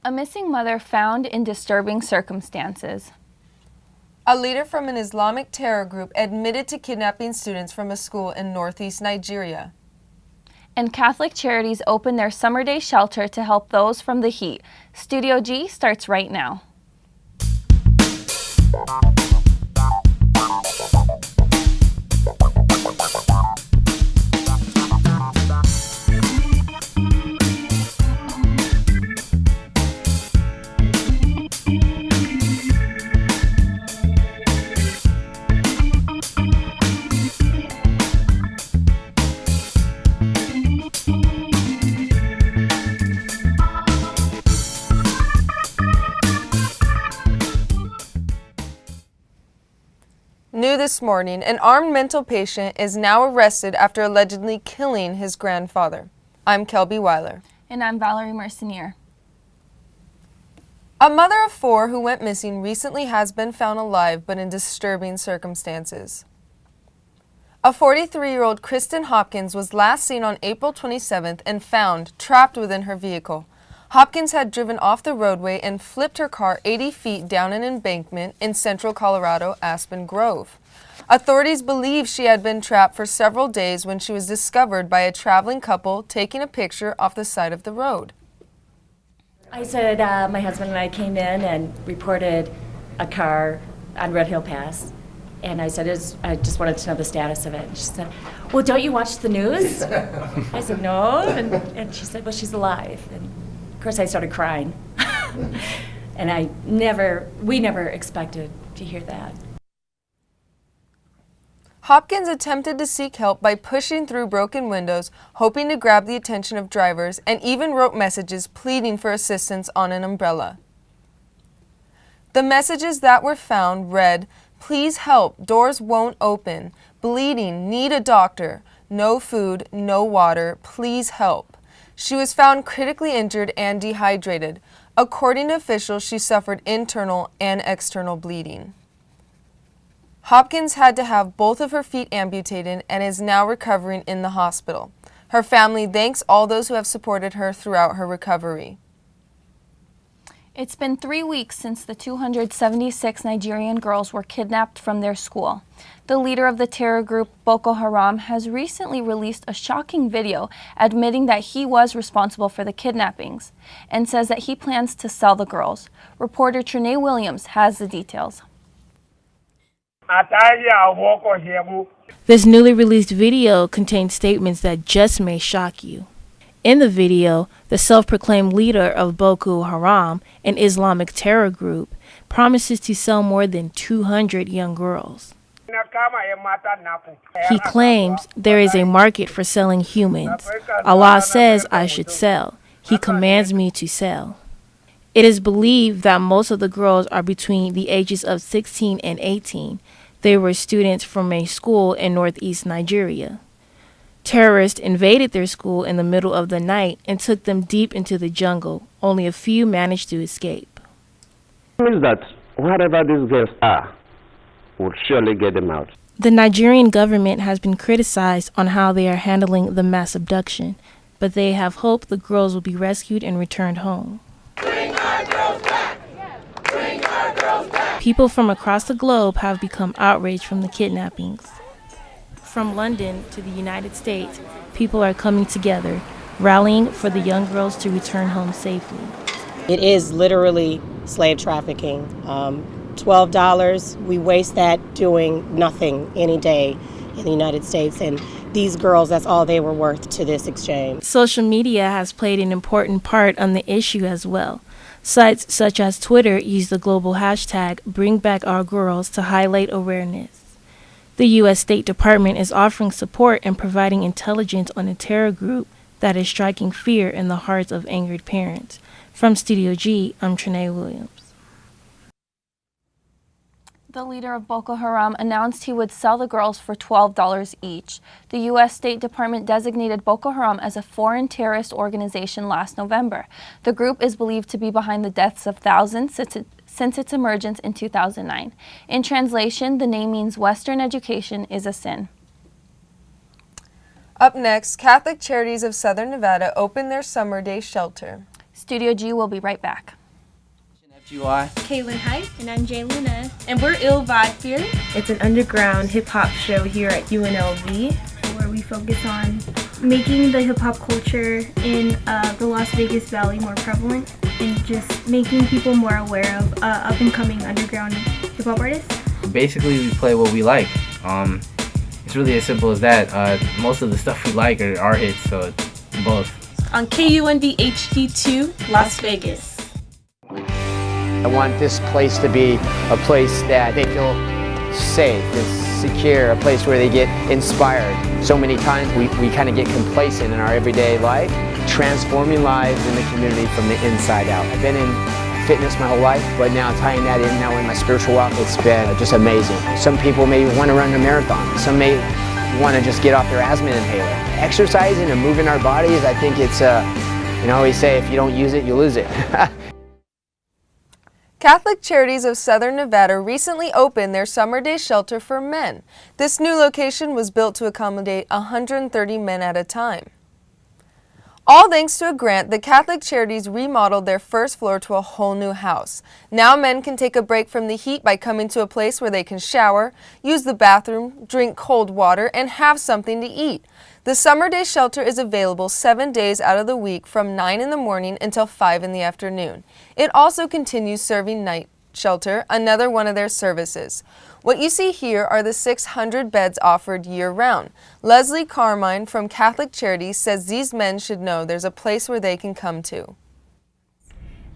A missing mother found in disturbing circumstances. A leader from an Islamic terror group admitted to kidnapping students from a school in northeast Nigeria. And Catholic Charities open their summer day shelter to help those from the heat. Studio G starts right now. New this morning, an armed mental patient is now arrested after allegedly killing his grandfather. I'm Kelby Weiler. And I'm Valerie Mercenier. A mother of 4 who went missing recently has been found alive but in disturbing circumstances. A 43-year-old Kristen Hopkins was last seen on April 27th and found trapped within her vehicle. Hopkins had driven off the roadway and flipped her car 80 feet down an embankment in central Colorado, Aspen Grove. Authorities believe she had been trapped for several days when she was discovered by a traveling couple taking a picture off the side of the road. I said my husband and I came in and reported a car on Red Hill Pass. And I said, I just wanted to know the status of it. And she said, well, don't you watch the news? I said, no. And she said, well, she's alive. And of course, I started crying. And we never expected to hear that. Hopkins attempted to seek help by pushing through broken windows, hoping to grab the attention of drivers, and even wrote messages pleading for assistance on an umbrella. The messages that were found read, "Please help, doors won't open, bleeding, need a doctor, no food, no water, please help." She was found critically injured and dehydrated. According to officials, she suffered internal and external bleeding. Hopkins had to have both of her feet amputated and is now recovering in the hospital. Her family thanks all those who have supported her throughout her recovery. It's been 3 weeks since the 276 Nigerian girls were kidnapped from their school. The leader of the terror group, Boko Haram, has recently released a shocking video admitting that he was responsible for the kidnappings and says that he plans to sell the girls. Reporter Trinae Williams has the details. This newly released video contains statements that just may shock you. In the video, the self-proclaimed leader of Boko Haram, an Islamic terror group, promises to sell more than 200 young girls. He claims there is a market for selling humans. Allah says I should sell. He commands me to sell. It is believed that most of the girls are between the ages of 16 and 18. They were students from a school in northeast Nigeria. Terrorists invaded their school in the middle of the night and took them deep into the jungle. Only a few managed to escape. Means that wherever these girls are, we'll surely get them out. The Nigerian government has been criticized on how they are handling the mass abduction, but they have hope the girls will be rescued and returned home. Bring our girls back! Bring our girls back! People from across the globe have become outraged from the kidnappings. From London to the United States, people are coming together, rallying for the young girls to return home safely. It is literally slave trafficking. $12, we waste that doing nothing any day in the United States, and these girls, that's all they were worth to this exchange. Social media has played an important part on the issue as well. Sites such as Twitter use the global hashtag #BringBackOurGirls to highlight awareness. The U.S. State Department is offering support and providing intelligence on a terror group that is striking fear in the hearts of angered parents. From Studio G, I'm Trinae Williams. The leader of Boko Haram announced he would sell the girls for $12 each. The U.S. State Department designated Boko Haram as a foreign terrorist organization last November. The group is believed to be behind the deaths of thousands since its emergence in 2009. In translation, the name means Western education is a sin. Up next, Catholic Charities of Southern Nevada opened their summer day shelter. Studio G will be right back. July. Kaylin Hyde. And I'm Jay Luna. And we're Ill Vibe Theory. It's an underground hip-hop show here at UNLV, where we focus on making the hip-hop culture in the Las Vegas Valley more prevalent and just making people more aware of up-and-coming underground hip-hop artists. Basically, we play what we like. It's really as simple as that. Most of the stuff we like are our hits, so it's both. On KUNV HD2, Las Vegas. I want this place to be a place that they feel safe, and secure, a place where they get inspired. So many times we kind of get complacent in our everyday life, transforming lives in the community from the inside out. I've been in fitness my whole life, but now tying that in now in my spiritual walk, it's been just amazing. Some people may want to run a marathon. Some may want to just get off their asthma inhaler. Exercising and moving our bodies, I think it's, you know, we say if you don't use it, you lose it. Catholic Charities of Southern Nevada recently opened their Summer Day Shelter for men. This new location was built to accommodate 130 men at a time. All thanks to a grant, the Catholic Charities remodeled their first floor to a whole new house. Now men can take a break from the heat by coming to a place where they can shower, use the bathroom, drink cold water, and have something to eat. The Summer Day Shelter is available 7 days out of the week from 9 in the morning until 5 in the afternoon. It also continues serving night shelter, another one of their services. What you see here are the 600 beds offered year-round. Leslie Carmine from Catholic Charities says these men should know there's a place where they can come to.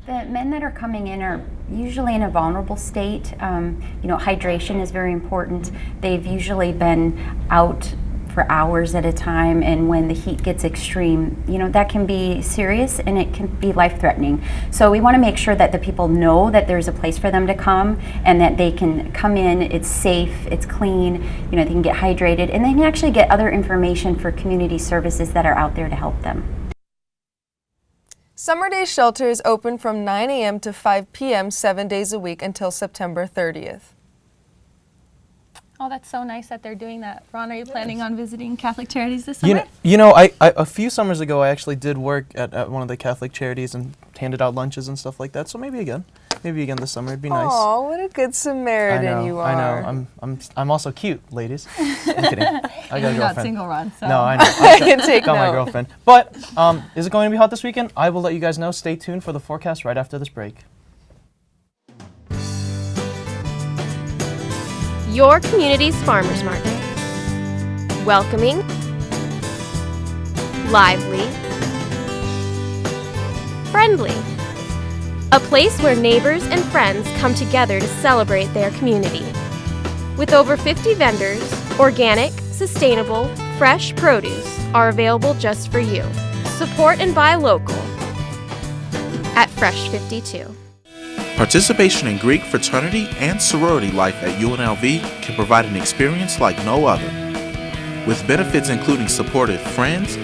The men that are coming in are usually in a vulnerable state. Hydration is very important. They've usually been out for hours at a time, and when the heat gets extreme, that can be serious and it can be life-threatening. So we want to make sure that the people know that there's a place for them to come and that they can come in, it's safe, it's clean, they can get hydrated, and they can actually get other information for community services that are out there to help them. Summer Day Shelter is open from 9 a.m. to 5 p.m. 7 days a week until September 30th. Oh, that's so nice that they're doing that. Ron, are you planning on visiting Catholic Charities this summer? I a few summers ago, I actually did work at one of the Catholic Charities and handed out lunches and stuff like that. So maybe again this summer. It'd be nice. Oh, what a good Samaritan you are. I know. I'm also cute, ladies. I'm kidding. I got a girlfriend. You're not single, Ron. So. No, I know. I got my girlfriend. But is it going to be hot this weekend? I will let you guys know. Stay tuned for the forecast right after this break. Your community's farmers market. Welcoming, lively, friendly. A place where neighbors and friends come together to celebrate their community. With over 50 vendors, organic, sustainable, fresh produce are available just for you. Support and buy local at Fresh 52. Participation in Greek fraternity and sorority life at UNLV can provide an experience like no other, with benefits including supportive friends,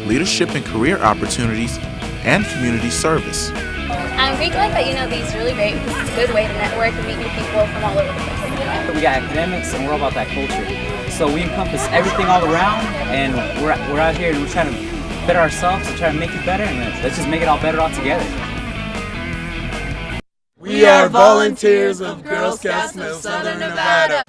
leadership and career opportunities, and community service. Greek life at UNLV is really great because it's a good way to network and meet new people from all over the place. We got academics and we're all about that culture. So we encompass everything all around, and we're out here and we're trying to better ourselves and try to make it better, and let's just make it all better all together. We are volunteers of Girl Scouts of Southern Nevada.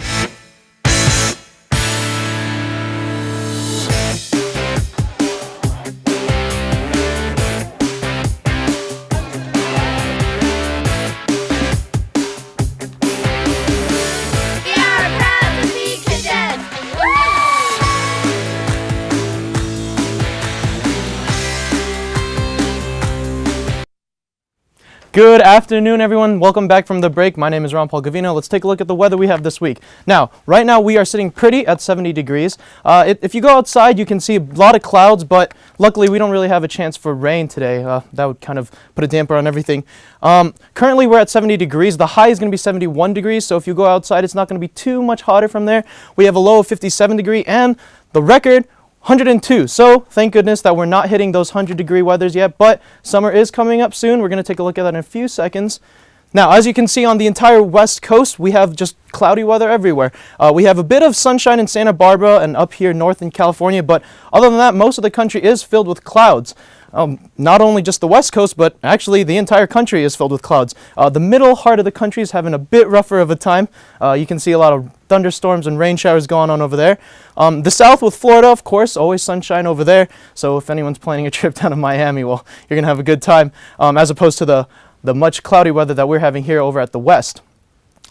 Good afternoon, everyone. Welcome back from the break. My name is Ron Paul Gavino. Let's take a look at the weather we have this week. Now, right now we are sitting pretty at 70 degrees. If you go outside, you can see a lot of clouds, but luckily we don't really have a chance for rain today. That would kind of put a damper on everything. Currently we're at 70 degrees. The high is going to be 71 degrees, so if you go outside, it's not going to be too much hotter from there. We have a low of 57 degrees, and the record 102. So thank goodness that we're not hitting those 100-degree weathers yet, but summer is coming up soon. We're going to take a look at that in a few seconds. Now, as you can see on the entire west coast, we have just cloudy weather everywhere. We have a bit of sunshine in Santa Barbara and up here north in California, but other than that, most of the country is filled with clouds. Not only just the West Coast, but actually the entire country is filled with clouds. The middle heart of the country is having a bit rougher of a time. You can see a lot of thunderstorms and rain showers going on over there. The south with Florida, of course, always sunshine over there. So if anyone's planning a trip down to Miami, well, you're going to have a good time, as opposed to the much cloudy weather that we're having here over at the west.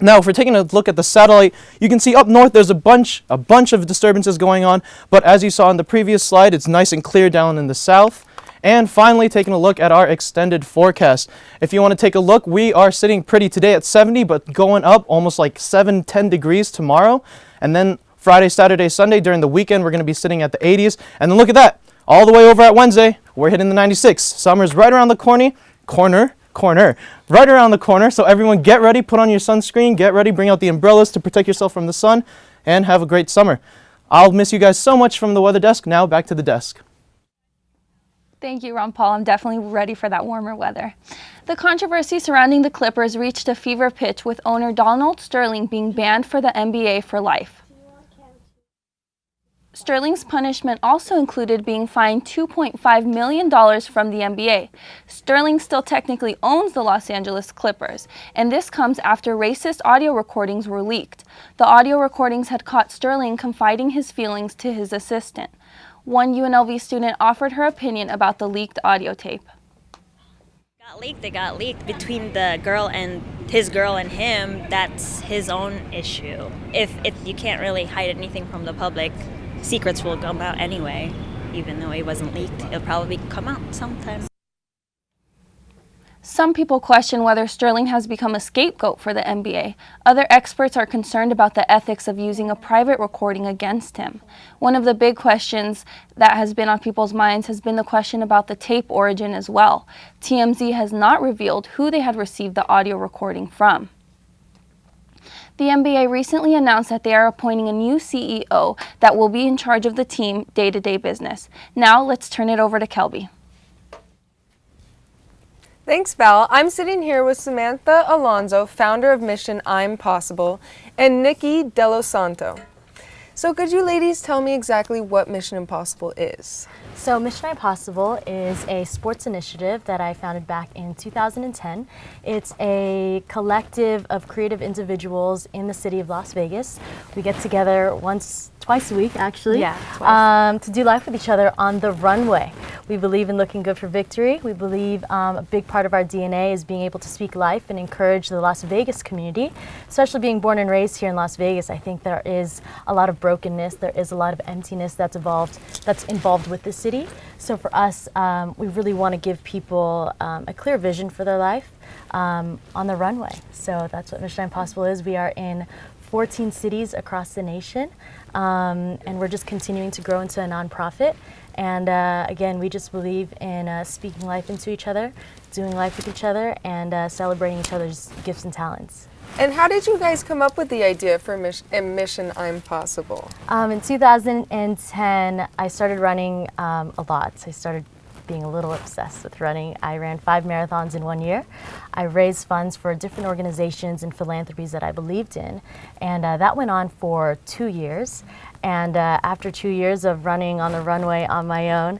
Now, if we're taking a look at the satellite, you can see up north there's a bunch of disturbances going on, but as you saw in the previous slide, it's nice and clear down in the south. And finally, taking a look at our extended forecast. If you want to take a look, we are sitting pretty today at 70, but going up almost like 7-10 degrees tomorrow. And then Friday, Saturday, Sunday, during the weekend, we're going to be sitting at the 80s. And then look at that, all the way over at Wednesday, we're hitting the 96. Summer's right around the corner, right around the corner. So everyone get ready, put on your sunscreen, get ready, bring out the umbrellas to protect yourself from the sun, and have a great summer. I'll miss you guys so much from the weather desk. Now back to the desk. Thank you, Ron Paul. I'm definitely ready for that warmer weather. The controversy surrounding the Clippers reached a fever pitch with owner Donald Sterling being banned for the NBA for life. Sterling's punishment also included being fined $2.5 million from the NBA. Sterling still technically owns the Los Angeles Clippers, and this comes after racist audio recordings were leaked. The audio recordings had caught Sterling confiding his feelings to his assistant. One UNLV student offered her opinion about the leaked audio tape. They got leaked between the girl and his girl and him. That's his own issue. If you can't really hide anything from the public, secrets will come out anyway. Even though it wasn't leaked, it'll probably come out sometime. Some people question whether Sterling has become a scapegoat for the NBA. Other experts are concerned about the ethics of using a private recording against him. One of the big questions that has been on people's minds has been the question about the tape origin as well. TMZ has not revealed who they had received the audio recording from. The NBA recently announced that they are appointing a new CEO that will be in charge of the team day-to-day business. Now let's turn it over to Kelby. Thanks, Val. I'm sitting here with Samantha Alonso, founder of Mission I'm Possible, and Nikki Delos Santo. So could you ladies tell me exactly what Mission Impossible is? So Mission Impossible is a sports initiative that I founded back in 2010. It's a collective of creative individuals in the city of Las Vegas. We get together twice a week, actually, to do life with each other on the runway. We believe in looking good for victory. We believe a big part of our DNA is being able to speak life and encourage the Las Vegas community. Especially being born and raised here in Las Vegas, I think there is a lot of brokenness, there is a lot of emptiness that's involved with the city. So for us, we really want to give people a clear vision for their life on the runway. So that's what Mission Impossible is. We are in 14 cities across the nation, and we're just continuing to grow into a nonprofit. And again, we just believe in speaking life into each other, doing life with each other, and celebrating each other's gifts and talents. And how did you guys come up with the idea for Mission I'm Possible? In 2010, I started running a lot. I started being a little obsessed with running. I ran 5 marathons in 1 year. I raised funds for different organizations and philanthropies that I believed in, and that went on for 2 years. And after 2 years of running on the runway on my own,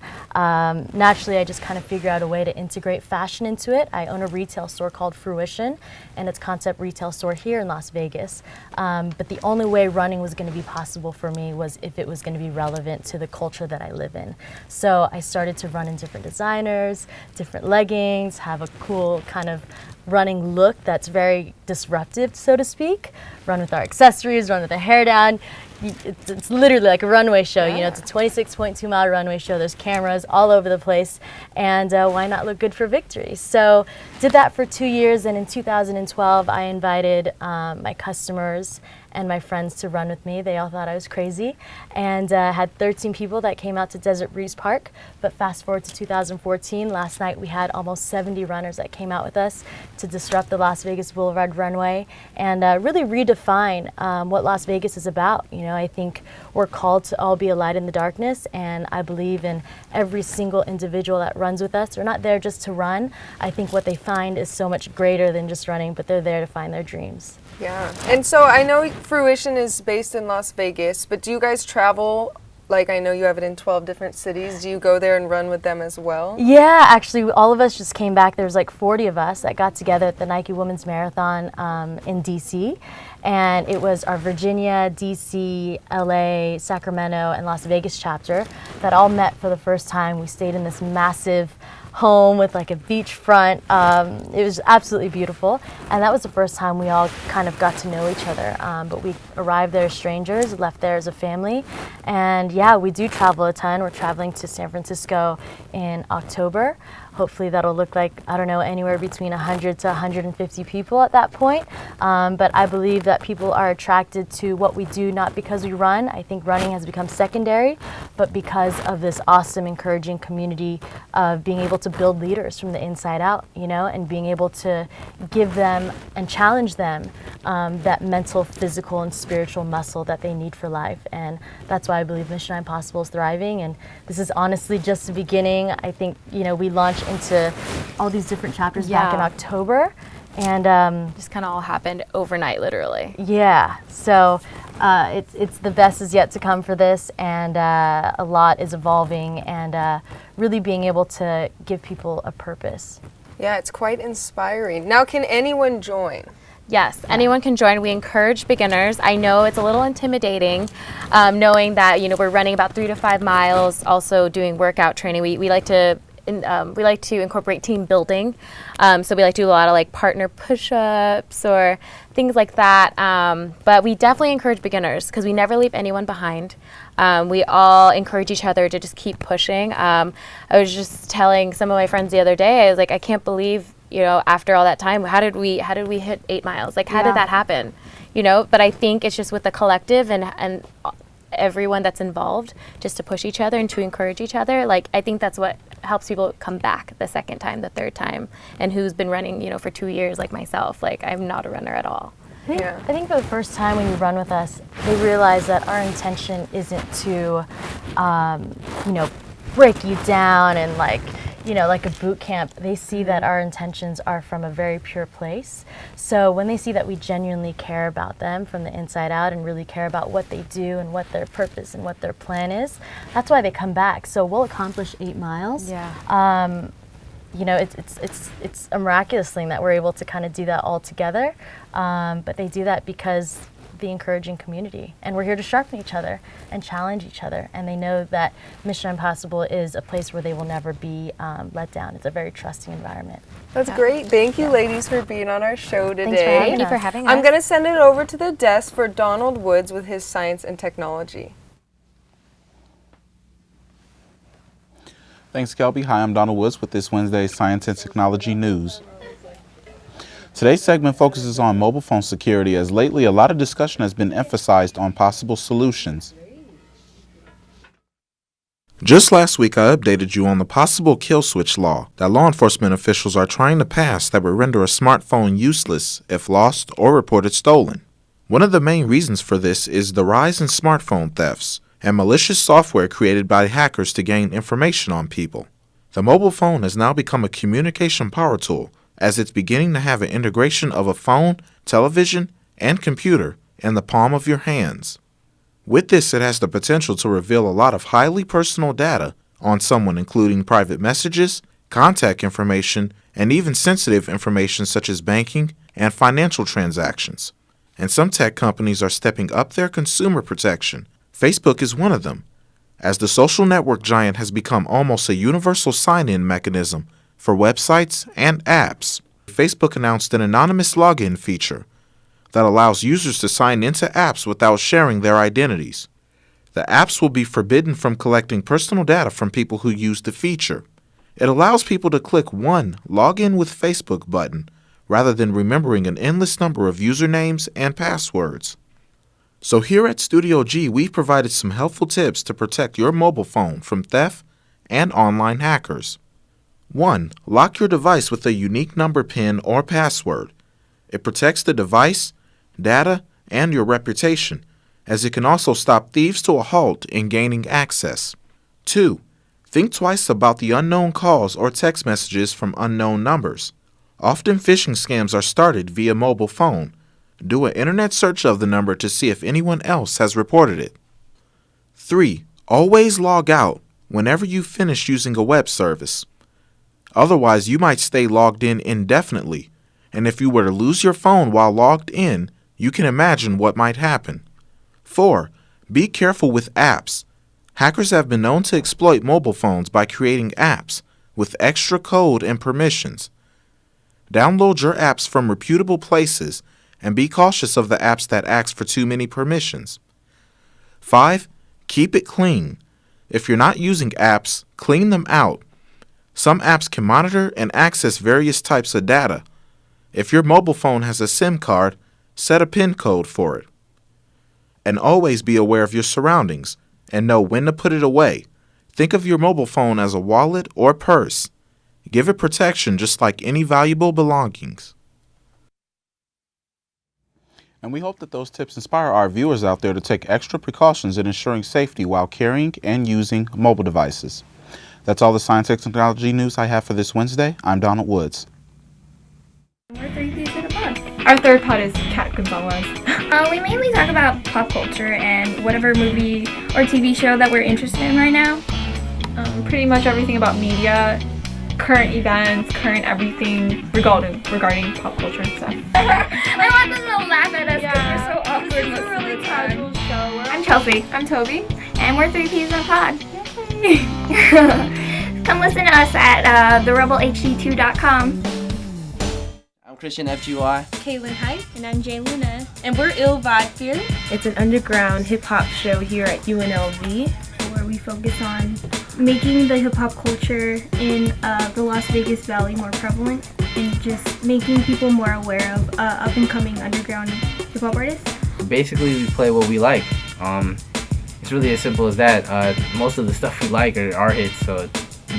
naturally I just kind of figured out a way to integrate fashion into it. I own a retail store called Fruition, and it's a concept retail store here in Las Vegas. But the only way running was going to be possible for me was if it was going to be relevant to the culture that I live in. So I started to run in different designers, different leggings, have a cool kind of running look that's very disruptive, so to speak. Run with our accessories, run with the hair down. It's literally like a runway show. You know, it's a 26.2 mile runway show. There's cameras all over the place, and why not look good for victory? So did that for 2 years, and in 2012 I invited my customers and my friends to run with me. They all thought I was crazy, and had 13 people that came out to Desert Breeze Park. But fast forward to 2014, last night we had almost 70 runners that came out with us to disrupt the Las Vegas Boulevard runway and really redefine what Las Vegas is about. You know, I think we're called to all be a light in the darkness, and I believe in every single individual that runs with us. They're not there just to run. I think what they find is so much greater than just running, but they're there to find their dreams. Yeah, and so I know Fruition is based in Las Vegas, but do you guys travel like I know you have it in 12 different cities. Do you go there and run with them as well? Yeah, actually, all of us just came back. There was like 40 of us that got together at the Nike Women's Marathon in DC. And it was our Virginia, DC, LA, Sacramento, and Las Vegas chapter that all met for the first time. We stayed in this massive home with like a beachfront. It was absolutely beautiful, and that was the first time we all kind of got to know each other. But we arrived there as strangers, left there as a family, and yeah, we do travel a ton. We're traveling to San Francisco in October. Hopefully that'll look like, I don't know, anywhere between 100 to 150 people at that point. But I believe that people are attracted to what we do, not because we run. I think running has become secondary, but because of this awesome, encouraging community of being able to build leaders from the inside out, you know, and being able to give them and challenge them that mental, physical, and spiritual muscle that they need for life. And that's why I believe Mission Impossible is thriving. And this is honestly just the beginning. I think, you know, we launched into all these different chapters back in October, and just kind of all happened overnight, literally. Yeah, so it's the best is yet to come for this, and a lot is evolving, and really being able to give people a purpose. Yeah, it's quite inspiring. Now, can anyone join? Yes, anyone can join. We encourage beginners. I know it's a little intimidating, knowing that, you know, we're running about 3 to 5 miles, also doing workout training. We like to incorporate team building. So we like to do a lot of like partner push-ups or things like that. But we definitely encourage beginners because we never leave anyone behind. We all encourage each other to just keep pushing. I was just telling some of my friends the other day, I was like, I can't believe, you know, after all that time, how did we hit 8 miles? Like, how did that happen? You know, but I think it's just with the collective and everyone that's involved, just to push each other and to encourage each other. Like, I think that's what helps people come back the second time, the third time, and who's been running, you know, for 2 years like myself. Like, I'm not a runner at all. I think for the first time when you run with us, they realize that our intention isn't to, you know, break you down and like, you know, like a boot camp. They see that our intentions are from a very pure place. So when they see that we genuinely care about them from the inside out and really care about what they do and what their purpose and what their plan is, that's why they come back. So we'll accomplish 8 miles. Yeah. You know, it's a miraculous thing that we're able to kind of do that all together. But they do that because the encouraging community, and we're here to sharpen each other and challenge each other, and they know that Mission Impossible is a place where they will never be let down. It's a very trusting environment. That's great. Thank you, ladies, for being on our show today. Thanks for having Thank you us. for having us. I'm going to send it over to the desk for Donald Woods with his science and technology. Thanks, Kelby. Hi, I'm Donald Woods with this Wednesday's Science and Technology News. Today's segment focuses on mobile phone security, as lately a lot of discussion has been emphasized on possible solutions. Just last week, I updated you on the possible kill switch law that law enforcement officials are trying to pass that would render a smartphone useless if lost or reported stolen. One of the main reasons for this is the rise in smartphone thefts and malicious software created by hackers to gain information on people. The mobile phone has now become a communication power tool, as it's beginning to have an integration of a phone, television, and computer in the palm of your hands. With this, it has the potential to reveal a lot of highly personal data on someone, including private messages, contact information, and even sensitive information such as banking and financial transactions. And some tech companies are stepping up their consumer protection. Facebook is one of them, as the social network giant has become almost a universal sign-in mechanism for websites and apps. Facebook announced an anonymous login feature that allows users to sign into apps without sharing their identities. The apps will be forbidden from collecting personal data from people who use the feature. It allows people to click one Login with Facebook button rather than remembering an endless number of usernames and passwords. So here at Studio G, we've provided some helpful tips to protect your mobile phone from theft and online hackers. 1. Lock your device with a unique number PIN or password. It protects the device, data, and your reputation, as it can also stop thieves to a halt in gaining access. 2. Think twice about the unknown calls or text messages from unknown numbers. Often phishing scams are started via mobile phone. Do an internet search of the number to see if anyone else has reported it. 3. Always log out whenever you finish using a web service. Otherwise, you might stay logged in indefinitely, and if you were to lose your phone while logged in, you can imagine what might happen. 4. Be careful with apps. Hackers have been known to exploit mobile phones by creating apps with extra code and permissions. Download your apps from reputable places and be cautious of the apps that ask for too many permissions. 5. Keep it clean. If you're not using apps, clean them out. Some apps can monitor and access various types of data. If your mobile phone has a SIM card, set a PIN code for it. And always be aware of your surroundings and know when to put it away. Think of your mobile phone as a wallet or purse. Give it protection just like any valuable belongings. And we hope that those tips inspire our viewers out there to take extra precautions in ensuring safety while carrying and using mobile devices. That's all the science and technology news I have for this Wednesday. I'm Donald Woods. We're 3 Ps in a pod. Our third pod is Kat Gonzalez. We mainly talk about pop culture and whatever movie or TV show that we're interested in right now. Pretty much everything about media, current events, current everything regarding pop culture and stuff. I want them to laugh at us because we're so awkward. This is a really casual show. I'm Chelsea. I'm Toby. And we're 3 Ps in a pod. Come listen to us at therebelhd2.com. I'm Christian FGY. Kaylin Height. And I'm Jay Luna. And we're Ill Vibe Theory. It's an underground hip-hop show here at UNLV. Where we focus on making the hip-hop culture in the Las Vegas Valley more prevalent and just making people more aware of up-and-coming underground hip-hop artists. Basically, we play what we like. It's really as simple as that. Most of the stuff we like are our hits, so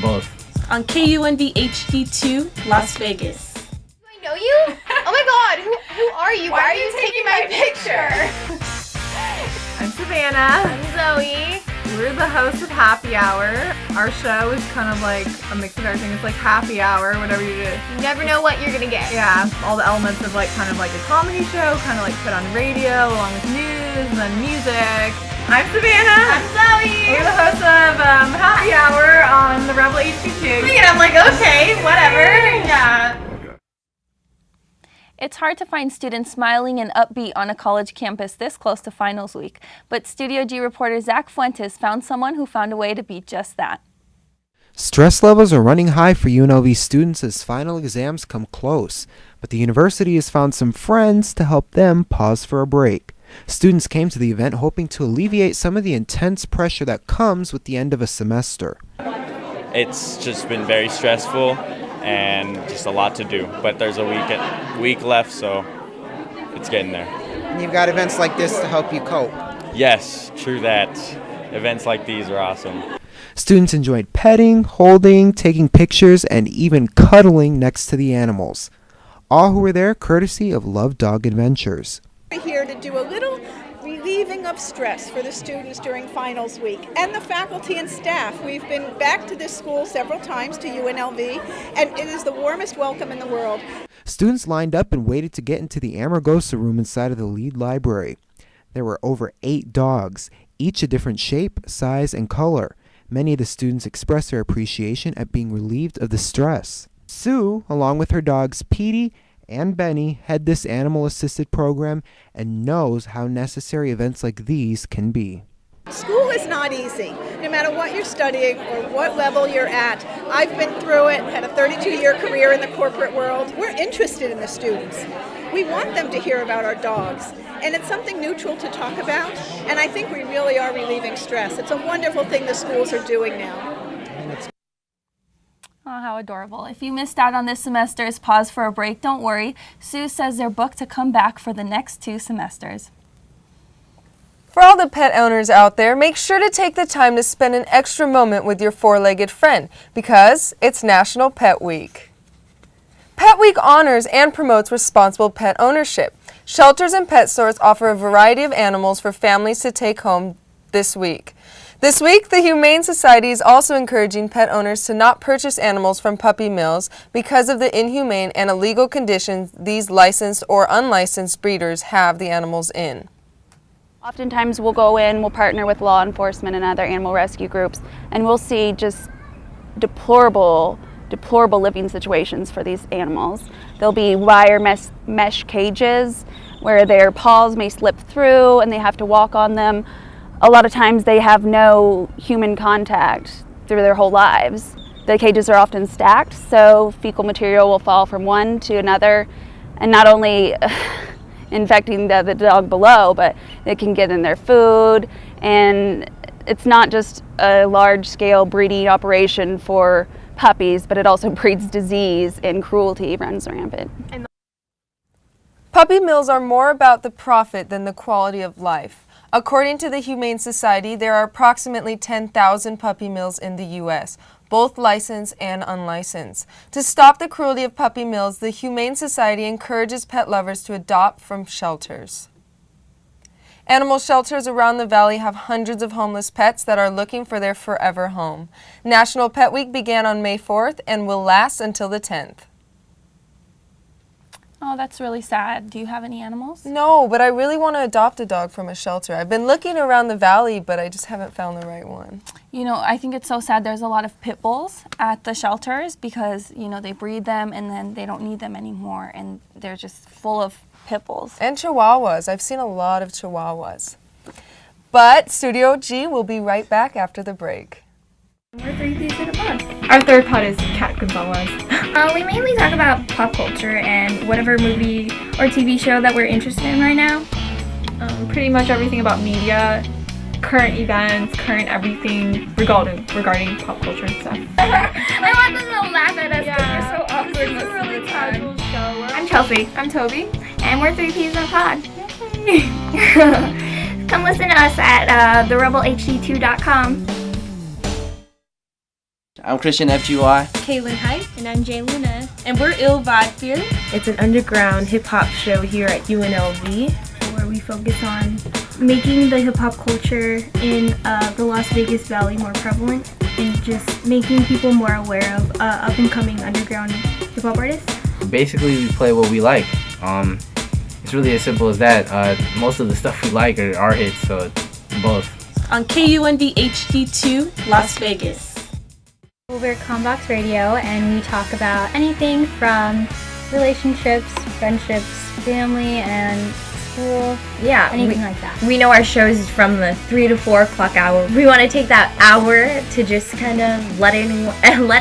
both. On KUNV HD2, Las Vegas. I know you? Oh my god, who are you? Why are you taking my picture? I'm Savannah. I'm Zoe. We're the hosts of Happy Hour. Our show is kind of like a mix of everything. It's like happy hour, whatever you do. You never know what you're gonna get. Yeah, all the elements of like kind of like a comedy show, kind of like put on radio along with news and then music. I'm Savannah. I'm Zoe. We're the hosts of Happy Hour on the Rebel HD2. And I'm like, okay, whatever. Yeah. It's hard to find students smiling and upbeat on a college campus this close to finals week, but Studio G reporter Zach Fuentes found someone who found a way to be just that. Stress levels are running high for UNLV students as final exams come close, but the university has found some friends to help them pause for a break. Students came to the event hoping to alleviate some of the intense pressure that comes with the end of a semester. It's just been very stressful and just a lot to do, but there's a week left, so it's getting there. And you've got events like this to help you cope. Yes, true that. Events like these are awesome. Students enjoyed petting, holding, taking pictures, and even cuddling next to the animals. All who were there courtesy of Love Dog Adventures. We're here to do a little relieving of stress for the students during finals week and the faculty and staff. We've been back to this school several times to UNLV, and it is the warmest welcome in the world. Students lined up and waited to get into the Amargosa room inside of the Lied library. There were over 8 dogs, each a different shape, size, and color. Many of the students expressed their appreciation at being relieved of the stress. Sue, along with her dogs Petey and Benny, head this animal-assisted program and knows how necessary events like these can be. School is not easy, no matter what you're studying or what level you're at. I've been through it, had a 32-year career in the corporate world. We're interested in the students. We want them to hear about our dogs, and it's something neutral to talk about, and I think we really are relieving stress. It's a wonderful thing the schools are doing now. Oh, how adorable. If you missed out on this semester's Pause for a Break, don't worry. Sue says they're booked to come back for the next 2 semesters. For all the pet owners out there, make sure to take the time to spend an extra moment with your 4-legged friend because it's National Pet Week. Pet Week honors and promotes responsible pet ownership. Shelters and pet stores offer a variety of animals for families to take home this week. This week, the Humane Society is also encouraging pet owners to not purchase animals from puppy mills because of the inhumane and illegal conditions these licensed or unlicensed breeders have the animals in. Oftentimes we'll go in, we'll partner with law enforcement and other animal rescue groups, and we'll see just deplorable living situations for these animals. There'll be wire mesh cages where their paws may slip through and they have to walk on them. A lot of times they have no human contact through their whole lives. The cages are often stacked, so fecal material will fall from one to another, and not only infecting the dog below, but it can get in their food, and it's not just a large-scale breeding operation for puppies, but it also breeds disease, and cruelty runs rampant. Puppy mills are more about the profit than the quality of life. According to the Humane Society, there are approximately 10,000 puppy mills in the U.S., both licensed and unlicensed. To stop the cruelty of puppy mills, the Humane Society encourages pet lovers to adopt from shelters. Animal shelters around the valley have hundreds of homeless pets that are looking for their forever home. National Pet Week began on May 4th and will last until the 10th. Oh, that's really sad. Do you have any animals? No, but I really want to adopt a dog from a shelter. I've been looking around the valley, but I just haven't found the right one. You know, I think it's so sad there's a lot of pit bulls at the shelters because, you know, they breed them and then they don't need them anymore and they're just full of pit bulls. And chihuahuas. I've seen a lot of chihuahuas. But Studio G will be right back after the break. We're 3 Ps in a pod. Our third pod is Cat Gonzalez. We mainly talk about pop culture and whatever movie or TV show that we're interested in right now. Pretty much everything about media, current events, current everything regarding pop culture and stuff. I want them to laugh at us because we're so awkward. This is a really casual show. I'm Chelsea. I'm Toby. And we're 3 Ps in a pod. Come listen to us at therebelhd2.com. I'm Christian FGY. Kaylin Hyde. And I'm Jay Luna. And we're Ill Vibe Theory. It's an underground hip-hop show here at UNLV. Where we focus on making the hip-hop culture in the Las Vegas Valley more prevalent and just making people more aware of up-and-coming underground hip-hop artists. Basically, we play what we like. It's really as simple as that. Most of the stuff we like are our hits, so both. On KUNV HD2, Las Vegas. We're Combox Radio, and we talk about anything from relationships, friendships, family, and school. Yeah, anything like that. We know our shows is from the 3 to 4 o'clock hour. We want to take that hour to just kind of let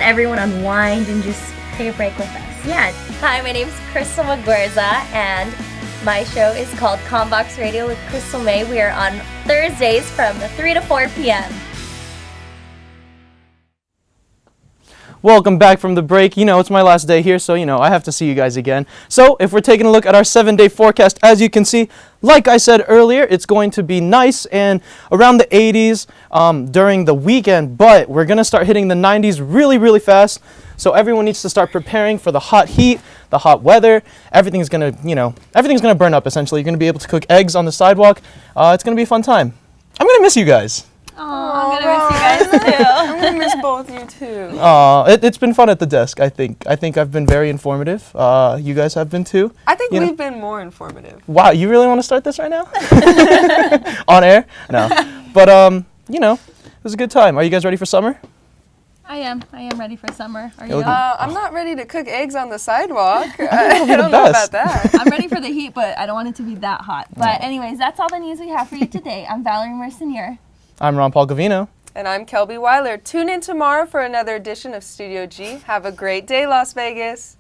everyone unwind and just take a break with us. Yeah. Hi, my name's Crystal Magorza, and my show is called Combox Radio with Crystal May. We are on Thursdays from 3 to 4 p.m. Welcome back from the break. You know, it's my last day here, so, you know, I have to see you guys again. So, if we're taking a look at our 7-day forecast, as you can see, like I said earlier, it's going to be nice and around the 80s during the weekend, but we're going to start hitting the 90s really, really fast. So, everyone needs to start preparing for the hot heat, the hot weather. Everything's going to burn up, essentially. You're going to be able to cook eggs on the sidewalk. It's going to be a fun time. I'm going to miss you guys. I'm gonna miss you guys too. I'm gonna miss both you too. It's been fun at the desk. I think I've been very informative. You guys have been too. I think we've been more informative. Wow, you really want to start this right now? On air? No. But you know, it was a good time. Are you guys ready for summer? I am ready for summer. Are you? I'm not ready to cook eggs on the sidewalk. I don't know about that. I'm ready for the heat, but I don't want it to be that hot. But anyways, that's all the news we have for you today. I'm Valerie Mercenier. I'm Ron Paul Gavino. And I'm Kelby Weiler. Tune in tomorrow for another edition of Studio G. Have a great day, Las Vegas.